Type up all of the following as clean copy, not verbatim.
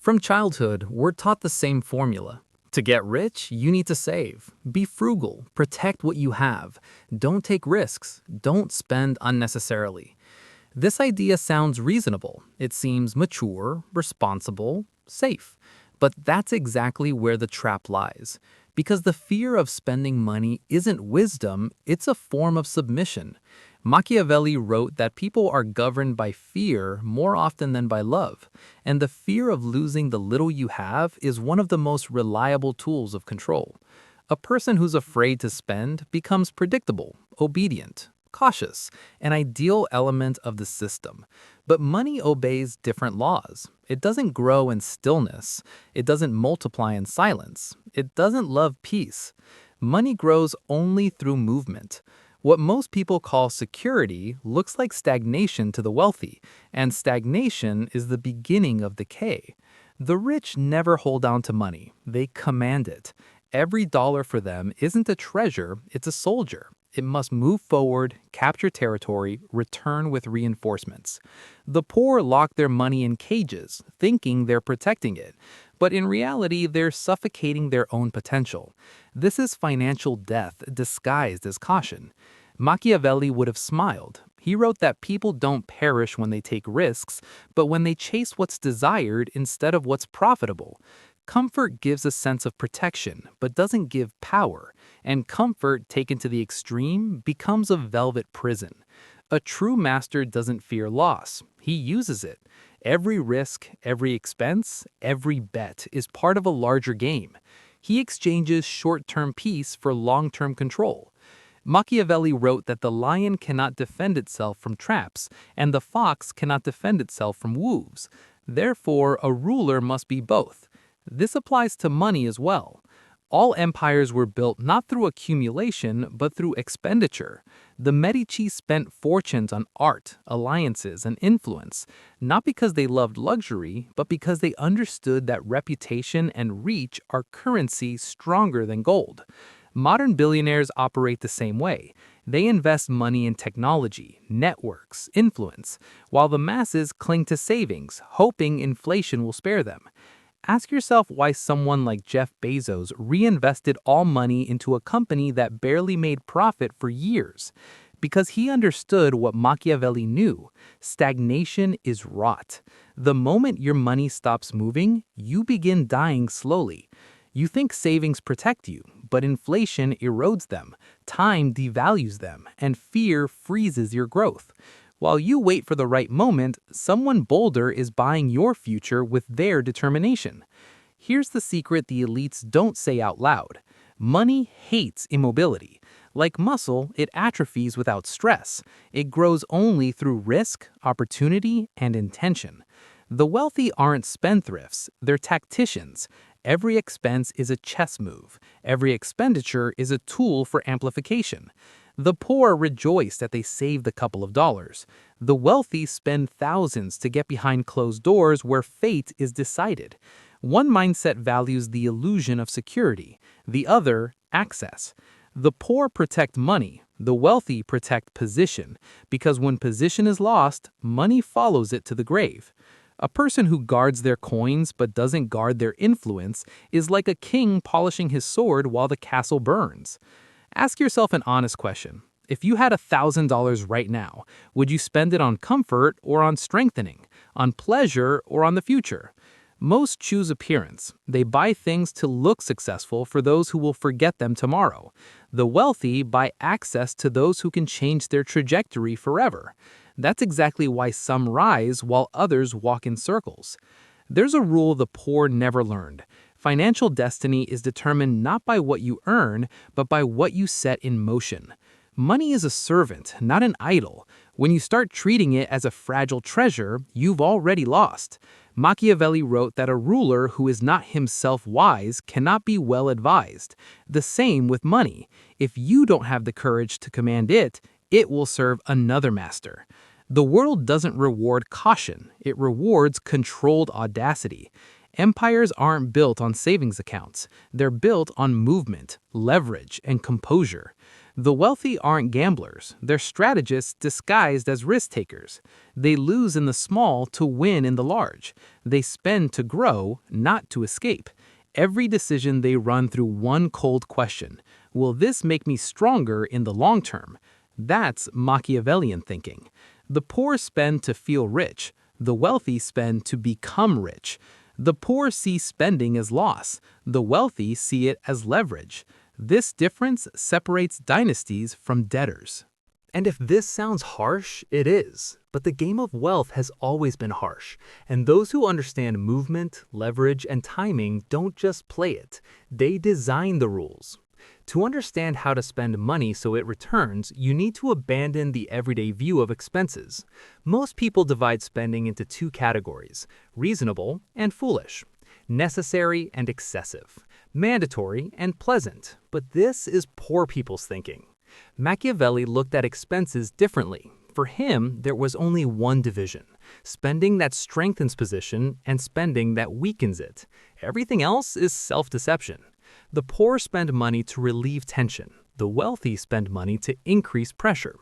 From childhood, we're taught the same formula. To get rich, you need to save. Be frugal, protect what you have. Don't take risks, don't spend unnecessarily. This idea sounds reasonable. It seems mature, responsible, safe. But that's exactly where the trap lies. Because the fear of spending money isn't wisdom, it's a form of submission. Machiavelli wrote that people are governed by fear more often than by love, and the fear of losing the little you have is one of the most reliable tools of control. A person who's afraid to spend becomes predictable, obedient, cautious, an ideal element of the system. But money obeys different laws. It doesn't grow in stillness. It doesn't multiply in silence. It doesn't love peace. Money grows only through movement. What most people call security looks like stagnation to the wealthy, and stagnation is the beginning of decay. The rich never hold on to money. They command it. Every dollar for them isn't a treasure, it's a soldier. It must move forward, capture territory, return with reinforcements. The poor lock their money in cages, thinking they're protecting it. But in reality, they're suffocating their own potential. This is financial death disguised as caution. Machiavelli would have smiled. He wrote that people don't perish when they take risks, but when they chase what's desired instead of what's profitable. Comfort gives a sense of protection, but doesn't give power, and comfort taken to the extreme becomes a velvet prison. A true master doesn't fear loss, he uses it. Every risk, every expense, every bet is part of a larger game. He exchanges short-term peace for long-term control. Machiavelli wrote that the lion cannot defend itself from traps, and the fox cannot defend itself from wolves. Therefore, a ruler must be both. This applies to money as well. All empires were built not through accumulation, but through expenditure. The Medici spent fortunes on art, alliances, and influence, not because they loved luxury, but because they understood that reputation and reach are currency stronger than gold. Modern billionaires operate the same way. They invest money in technology, networks, influence, while the masses cling to savings, hoping inflation will spare them. Ask yourself why someone like Jeff Bezos reinvested all money into a company that barely made profit for years. Because he understood what Machiavelli knew: stagnation is rot. The moment your money stops moving, you begin dying slowly. You think savings protect you, but inflation erodes them, time devalues them, and fear freezes your growth. While you wait for the right moment, someone bolder is buying your future with their determination. Here's the secret the elites don't say out loud. Money hates immobility. Like muscle, it atrophies without stress. It grows only through risk, opportunity, and intention. The wealthy aren't spendthrifts, they're tacticians. Every expense is a chess move. Every expenditure is a tool for amplification. The poor rejoice that they saved a couple of dollars. The wealthy spend thousands to get behind closed doors where fate is decided. One mindset values the illusion of security, the other, access. The poor protect money, the wealthy protect position, because when position is lost, money follows it to the grave. A person who guards their coins but doesn't guard their influence is like a king polishing his sword while the castle burns. Ask yourself an honest question. If you had $1,000 right now, would you spend it on comfort or on strengthening, on pleasure or on the future? Most choose appearance. They buy things to look successful for those who will forget them tomorrow. The wealthy buy access to those who can change their trajectory forever. That's exactly why some rise while others walk in circles. There's a rule the poor never learned. Financial destiny is determined not by what you earn, but by what you set in motion. Money is a servant, not an idol. When you start treating it as a fragile treasure, you've already lost. Machiavelli wrote that a ruler who is not himself wise cannot be well advised. The same with money. If you don't have the courage to command it, it will serve another master. The world doesn't reward caution, it rewards controlled audacity. Empires aren't built on savings accounts. They're built on movement, leverage, and composure. The wealthy aren't gamblers, they're strategists disguised as risk takers. They lose in the small to win in the large. They spend to grow, not to escape. Every decision they run through one cold question: will this make me stronger in the long term? That's Machiavellian thinking. The poor spend to feel rich. The wealthy spend to become rich. The poor see spending as loss. The wealthy see it as leverage. This difference separates dynasties from debtors. And if this sounds harsh, it is. But the game of wealth has always been harsh. And those who understand movement, leverage, and timing don't just play it. They design the rules. To understand how to spend money so it returns, you need to abandon the everyday view of expenses. Most people divide spending into two categories: reasonable and foolish, necessary and excessive, mandatory and pleasant. But this is poor people's thinking. Machiavelli looked at expenses differently. For him, there was only one division: spending that strengthens position and spending that weakens it. Everything else is self-deception. The poor spend money to relieve tension. The wealthy spend money to increase pressure.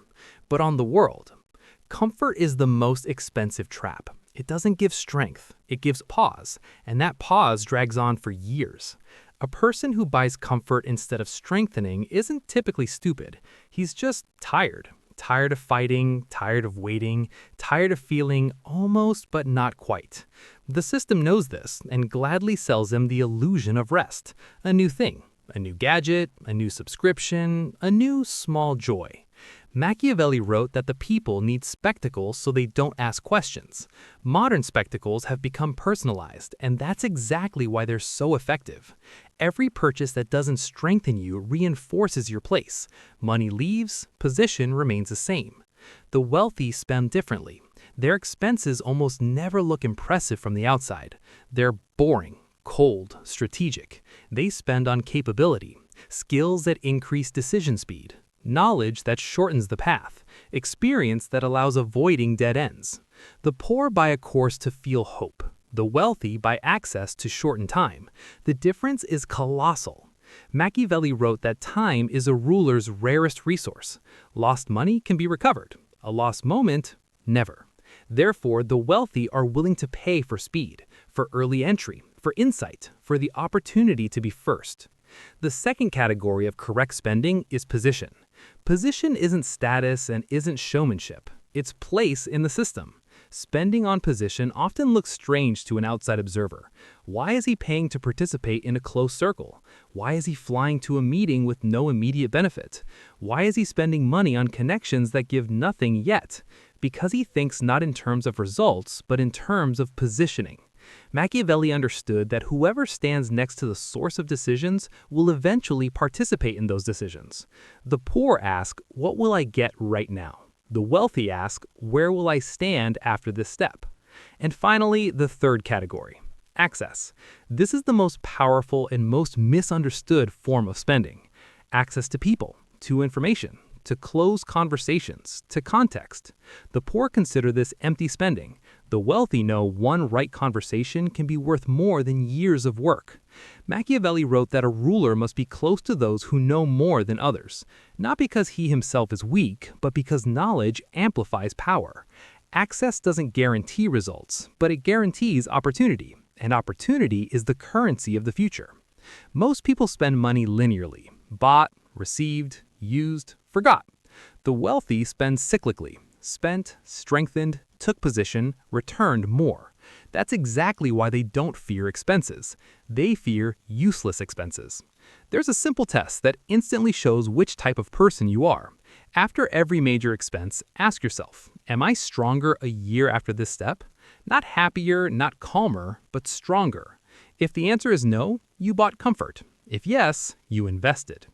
But on the world, comfort is the most expensive trap. It doesn't give strength, it gives pause, and that pause drags on for years. A person who buys comfort instead of strengthening isn't typically stupid. He's just tired. Tired of fighting, tired of waiting, tired of feeling almost but not quite. The system knows this and gladly sells him the illusion of rest. A new thing, a new gadget, a new subscription, a new small joy. Machiavelli wrote that the people need spectacles so they don't ask questions. Modern spectacles have become personalized, and that's exactly why they're so effective. Every purchase that doesn't strengthen you reinforces your place. Money leaves, position remains the same. The wealthy spend differently. Their expenses almost never look impressive from the outside. They're boring, cold, strategic. They spend on capability, skills that increase decision speed, knowledge that shortens the path, experience that allows avoiding dead ends. The poor buy a course to feel hope. The wealthy buy access to shorten time. The difference is colossal. Machiavelli wrote that time is a ruler's rarest resource. Lost money can be recovered. A lost moment, never. Therefore, the wealthy are willing to pay for speed, for early entry, for insight, for the opportunity to be first. The second category of correct spending is position. Position isn't status and isn't showmanship. It's place in the system. Spending on position often looks strange to an outside observer. Why is he paying to participate in a close circle? Why is he flying to a meeting with no immediate benefit? Why is he spending money on connections that give nothing yet? Because he thinks not in terms of results, but in terms of positioning. Machiavelli understood that whoever stands next to the source of decisions will eventually participate in those decisions. The poor ask, what will I get right now? The wealthy ask, where will I stand after this step? And finally, the third category, access. This is the most powerful and most misunderstood form of spending. Access to people, to information, to close conversations, to context. The poor consider this empty spending. The wealthy know one right conversation can be worth more than years of work. Machiavelli wrote that a ruler must be close to those who know more than others, not because he himself is weak, but because knowledge amplifies power. Access doesn't guarantee results, but it guarantees opportunity, and opportunity is the currency of the future. Most people spend money linearly: bought, received, used, forgot. The wealthy spend cyclically: spent, strengthened, took position, returned more. That's exactly why they don't fear expenses. They fear useless expenses. There's a simple test that instantly shows which type of person you are. After every major expense, ask yourself, am I stronger a year after this step? Not happier, not calmer, but stronger. If the answer is no, you bought comfort. If yes, you invested.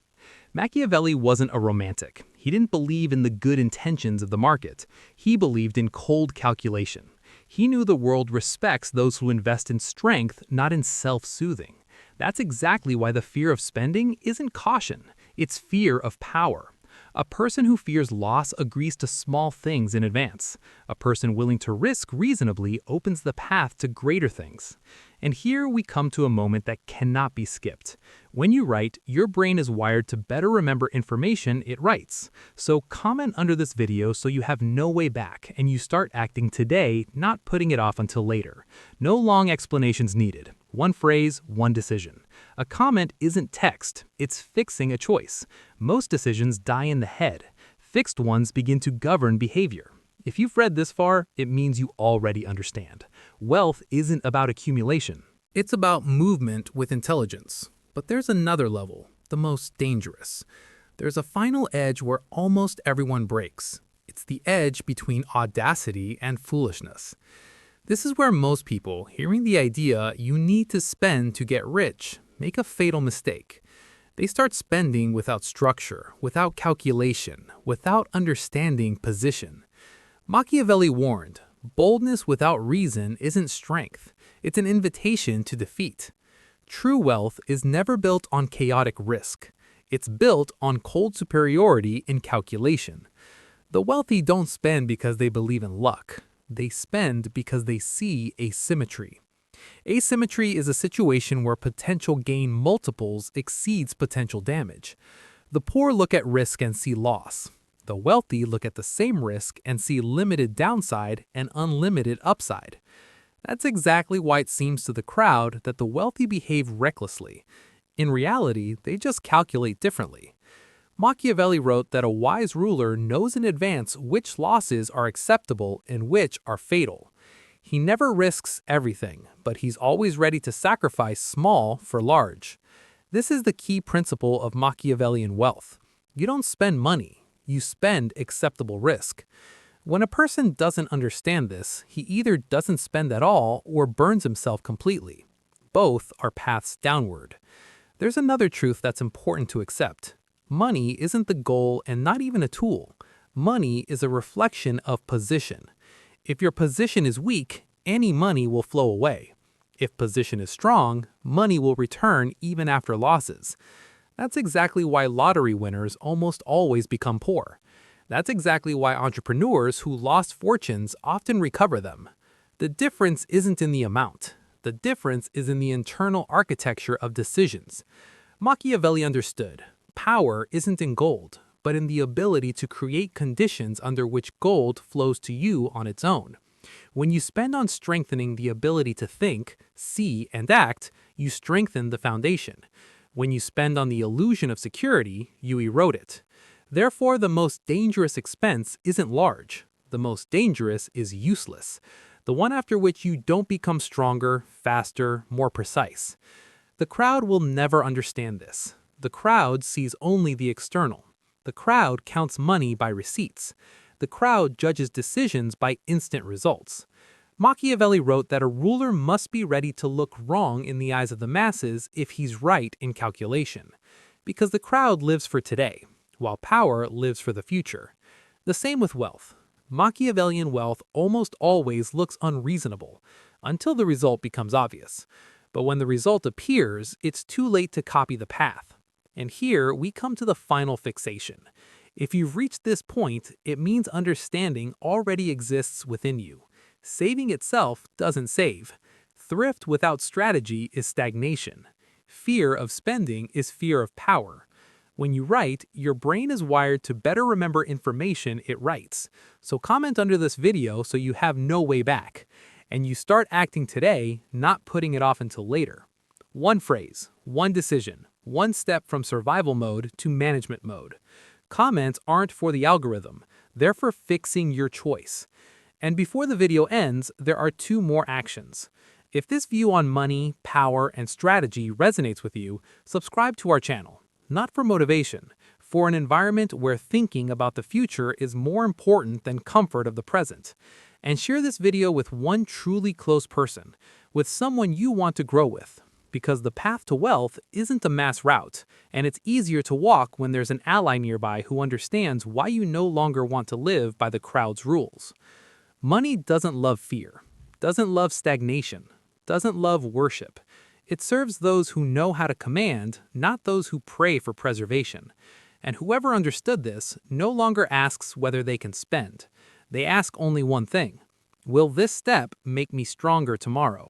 Machiavelli wasn't a romantic. He didn't believe in the good intentions of the market. He believed in cold calculation. He knew the world respects those who invest in strength, not in self-soothing. That's exactly why the fear of spending isn't caution. It's fear of power. A person who fears loss agrees to small things in advance. A person willing to risk reasonably opens the path to greater things. And here we come to a moment that cannot be skipped. When you write, your brain is wired to better remember information it writes. So comment under this video so you have no way back and you start acting today, not putting it off until later. No long explanations needed. One phrase, one decision. A comment isn't text, it's fixing a choice. Most decisions die in the head. Fixed ones begin to govern behavior. If you've read this far, it means you already understand. Wealth isn't about accumulation. It's about movement with intelligence. But there's another level, the most dangerous. There's a final edge where almost everyone breaks. It's the edge between audacity and foolishness. This is where most people, hearing the idea you need to spend to get rich, make a fatal mistake. They start spending without structure, without calculation, without understanding position. Machiavelli warned, boldness without reason isn't strength, it's an invitation to defeat. True wealth is never built on chaotic risk. It's built on cold superiority in calculation. The wealthy don't spend because they believe in luck. They spend because they see asymmetry. Asymmetry is a situation where potential gain multiples exceeds potential damage. The poor look at risk and see loss. The wealthy look at the same risk and see limited downside and unlimited upside. That's exactly why it seems to the crowd that the wealthy behave recklessly. In reality, they just calculate differently. Machiavelli wrote that a wise ruler knows in advance which losses are acceptable and which are fatal. He never risks everything, but he's always ready to sacrifice small for large. This is the key principle of Machiavellian wealth. You don't spend money, you spend acceptable risk. When a person doesn't understand this, he either doesn't spend at all or burns himself completely. Both are paths downward. There's another truth that's important to accept. Money isn't the goal and not even a tool. Money is a reflection of position. If your position is weak, any money will flow away. If position is strong, money will return even after losses. That's exactly why lottery winners almost always become poor. That's exactly why entrepreneurs who lost fortunes often recover them. The difference isn't in the amount. The difference is in the internal architecture of decisions. Machiavelli understood, power isn't in gold, but in the ability to create conditions under which gold flows to you on its own. When you spend on strengthening the ability to think, see, and act, you strengthen the foundation. When you spend on the illusion of security, you erode it. Therefore, the most dangerous expense isn't large. The most dangerous is useless, the one after which you don't become stronger, faster, more precise. The crowd will never understand this. The crowd sees only the external. The crowd counts money by receipts. The crowd judges decisions by instant results. Machiavelli wrote that a ruler must be ready to look wrong in the eyes of the masses if he's right in calculation, because the crowd lives for today, while power lives for the future. The same with wealth. Machiavellian wealth almost always looks unreasonable, until the result becomes obvious. But when the result appears, it's too late to copy the path. And here we come to the final fixation. If you've reached this point, it means understanding already exists within you. Saving itself doesn't save. Thrift without strategy is stagnation. Fear of spending is fear of power. When you write, your brain is wired to better remember information it writes. So comment under this video so you have no way back. And you start acting today, not putting it off until later. One phrase, one decision, one step from survival mode to management mode. Comments aren't for the algorithm, they're for fixing your choice. And before the video ends, there are 2 more actions. If this view on money, power, and strategy resonates with you, subscribe to our channel. Not for motivation, for an environment where thinking about the future is more important than comfort of the present. And share this video with one truly close person, with someone you want to grow with. Because the path to wealth isn't a mass route, and it's easier to walk when there's an ally nearby who understands why you no longer want to live by the crowd's rules. Money doesn't love fear, doesn't love stagnation, doesn't love worship. It serves those who know how to command, not those who pray for preservation. And whoever understood this no longer asks whether they can spend. They ask only one thing: will this step make me stronger tomorrow?